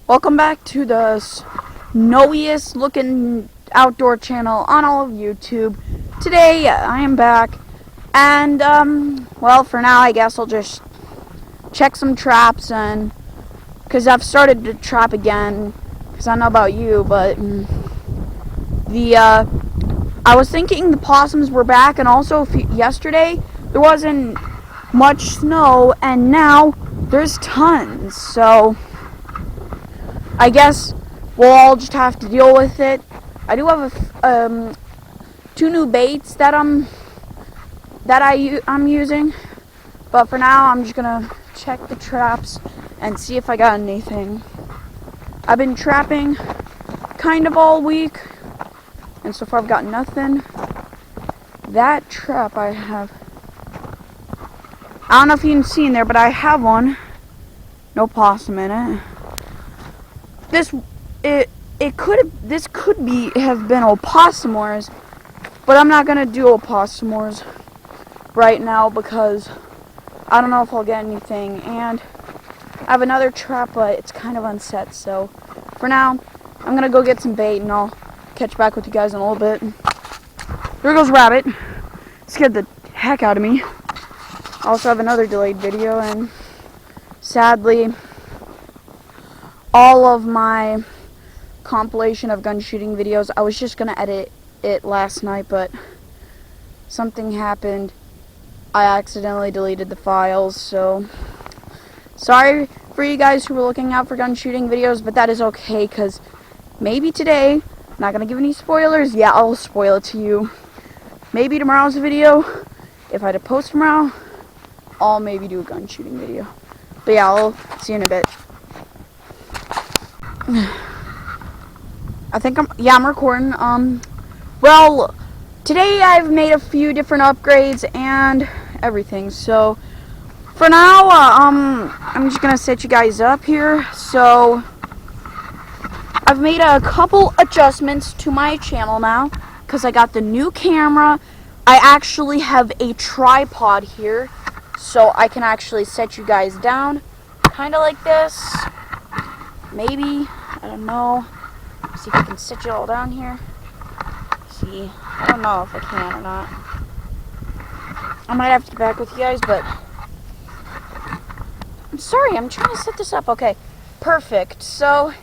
Welcome back to the snowiest looking outdoor channel on all of YouTube. Today I am back and well, for now I guess I'll just check some traps, and because I've started to trap again, because I don't know about you, but I was thinking the possums were back, and also yesterday there wasn't much snow and now there's tons, so I guess we'll all just have to deal with it. I do have two new baits that I'm using, but for now I'm just gonna check the traps and see if I got anything. I've been trapping kind of all week, and so far I've got nothing. That trap I have, I don't know if you can see in there, but I have one. No possum in it. This could have been Opossum Wars, but I'm not gonna do Opossum Wars right now because I don't know if I'll get anything, and I have another trap, but it's kind of unset. So for now, I'm gonna go get some bait, and I'll catch back with you guys in a little bit. There goes Rabbit. Scared the heck out of me. I also have another delayed video, and sadly, all of my compilation of gun shooting videos, I was just gonna edit it last night, but something happened. I accidentally deleted the files, so sorry for you guys who were looking out for gun shooting videos, but that is okay, because maybe today, I'm not gonna give any spoilers. Yeah, I'll spoil it to you. Maybe tomorrow's video, if I had to post tomorrow, I'll maybe do a gun shooting video. But yeah, I'll see you in a bit. I think I'm recording. Well, today I've made a few different upgrades and everything. So for now, I'm just gonna set you guys up here. So I've made a couple adjustments to my channel now because I got the new camera. I actually have a tripod here, so I can actually set you guys down, kind of like this. Maybe, I don't know. See if I can sit you all down here. See, I don't know if I can or not. I might have to get back with you guys, but I'm sorry, I'm trying to set this up. Okay, perfect. So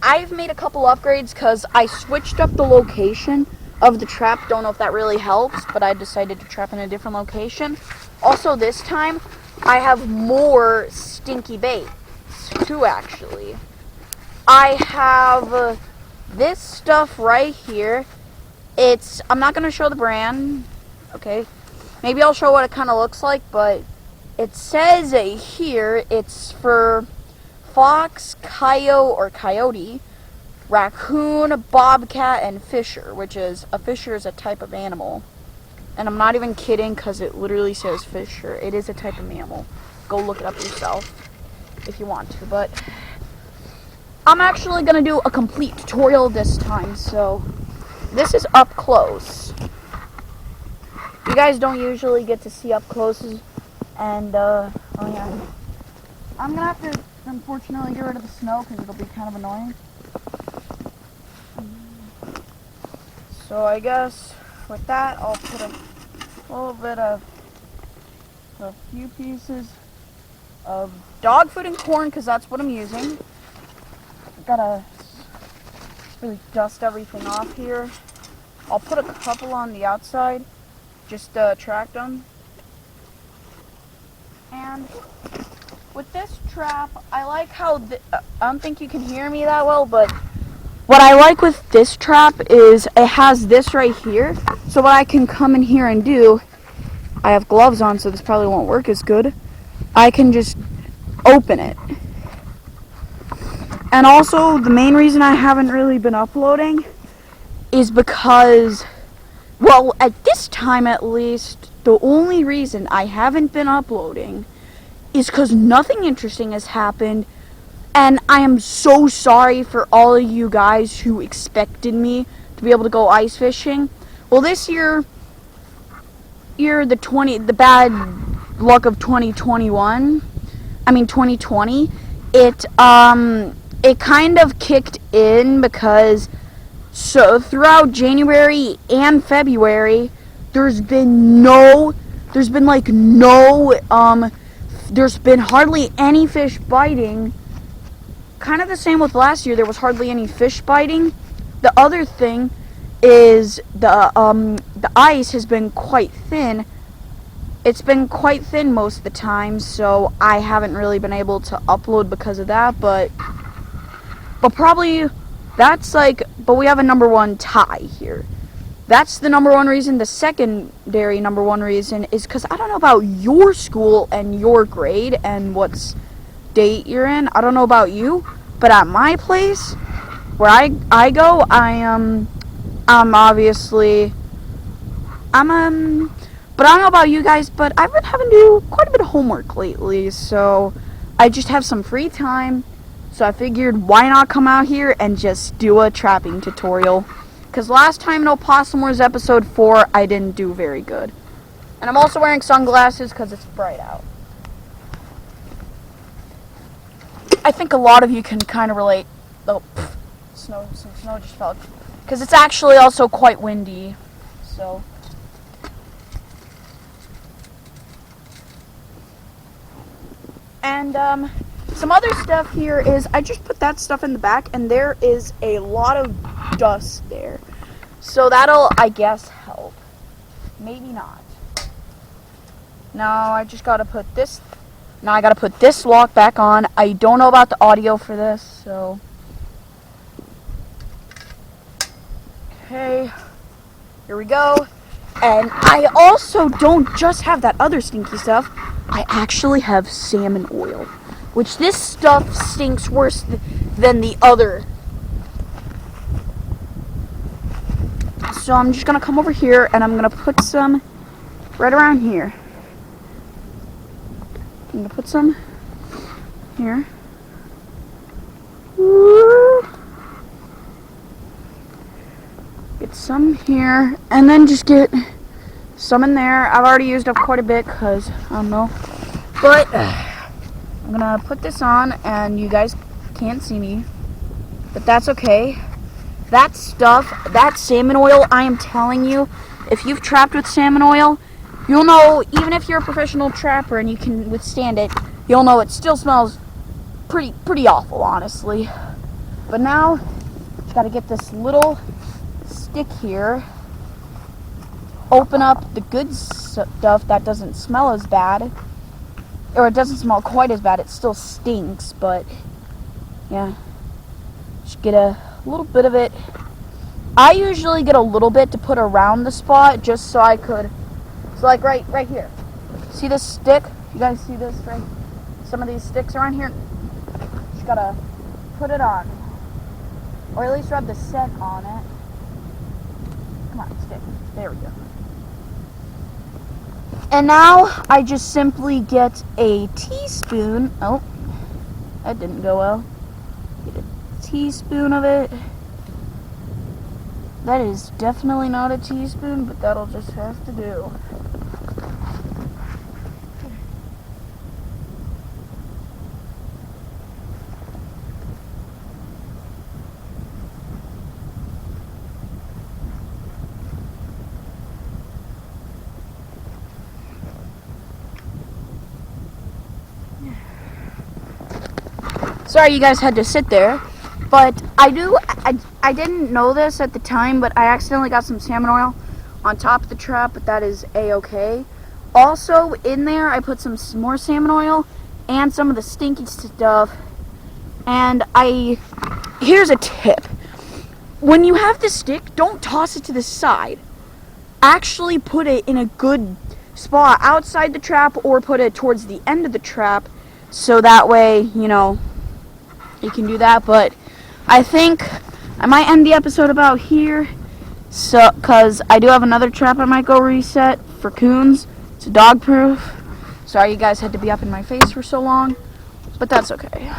I've made a couple upgrades because I switched up the location of the trap. Don't know if that really helps, but I decided to trap in a different location. Also, this time I have more stinky baits too, actually. I have this stuff right here. I'm not going to show the brand, okay? Maybe I'll show what it kind of looks like, but it says here it's for fox, coyote, raccoon, bobcat, and fisher, which is, a fisher is a type of animal. And I'm not even kidding because it literally says fisher. It is a type of mammal. Go look it up yourself if you want to, but I'm actually going to do a complete tutorial this time, so this is up close. You guys don't usually get to see up close, and, oh yeah. I'm going to have to, unfortunately, get rid of the snow because it'll be kind of annoying. So I guess with that, I'll put a little bit of, a few pieces of dog food and corn, because that's what I'm using. Gotta really dust everything off here. I'll put a couple on the outside just to attract them. And with this trap, I like how I don't think you can hear me that well, but what I like with this trap is it has this right here. So what I can come in here and do, I have gloves on, so this probably won't work as good. I can just open it. And also, the main reason I haven't really been uploading is because, well, at this time at least, the only reason I haven't been uploading is because nothing interesting has happened, and I am so sorry for all of you guys who expected me to be able to go ice fishing. Well, this year, the bad luck of 2020, it it kind of kicked in because so throughout January and February, there's been hardly any fish biting. Kind of the same with last year. There was hardly any fish biting. The other thing is the ice has been quite thin. It's been quite thin most of the time, so I haven't really been able to upload because of that, but probably but we have a number one tie here. That's the number one reason. The secondary number one reason is because I don't know about your school and your grade and what state you're in. I don't know about you, but at my place where I go, but I don't know about you guys, but I've been having to do quite a bit of homework lately, so I just have some free time, so I figured why not come out here and just do a trapping tutorial, because last time in Opossum Wars episode 4, I didn't do very good. And I'm also wearing sunglasses because it's bright out. I think a lot of you can kind of relate. Oh, some snow just fell, because it's actually also quite windy, so... And some other stuff here is I just put that stuff in the back, and there is a lot of dust there. So that'll, I guess, help. Maybe not. Now I just gotta put this. Now I gotta put this lock back on. I don't know about the audio for this, so. Okay. Here we go. And I also don't just have that other stinky stuff. I actually have salmon oil, which this stuff stinks worse than the other. So I'm just gonna come over here and I'm gonna put some right around here. I'm gonna put some here. Get some here, and then just get some in there. I've already used up quite a bit because I don't know. But I'm gonna put this on, and you guys can't see me, but that's okay. That stuff, that salmon oil, I am telling you, if you've trapped with salmon oil, you'll know, even if you're a professional trapper and you can withstand it, you'll know it still smells pretty awful, honestly. But now, just gotta get this little stick here, open up the good stuff that doesn't smell as bad, or it doesn't smell quite as bad. It still stinks, but yeah, just get a little bit of it. I usually get a little bit to put around the spot, just so I could, so like right here, see this stick? You guys see this, right? Some of these sticks around here, just gotta put it on, or at least rub the scent on it. Come on, stick. There we go. And now I just simply get a teaspoon. Oh, that didn't go well. Get a teaspoon of it. That is definitely not a teaspoon, but that'll just have to do. Sorry you guys had to sit there, but I didn't know this at the time, but I accidentally got some salmon oil on top of the trap, but that is a-okay. Also, in there, I put some more salmon oil and some of the stinky stuff, and here's a tip. When you have the stick, don't toss it to the side. Actually put it in a good spot outside the trap, or put it towards the end of the trap, so that way, you know, you can do that. But I think I might end the episode about here, so because I do have another trap I might go reset for coons. It's a dog proof. Sorry you guys had to be up in my face for so long, but that's okay.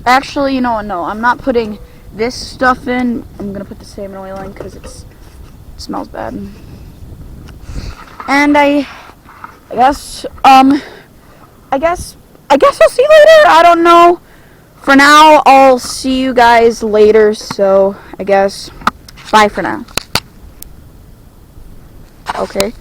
Actually, you know what, no, I'm not putting this stuff in. I'm gonna put the salmon oil in because it smells bad. And I guess I'll see you later. I don't know. for now, I'll see you guys later, so I guess bye for now. Okay.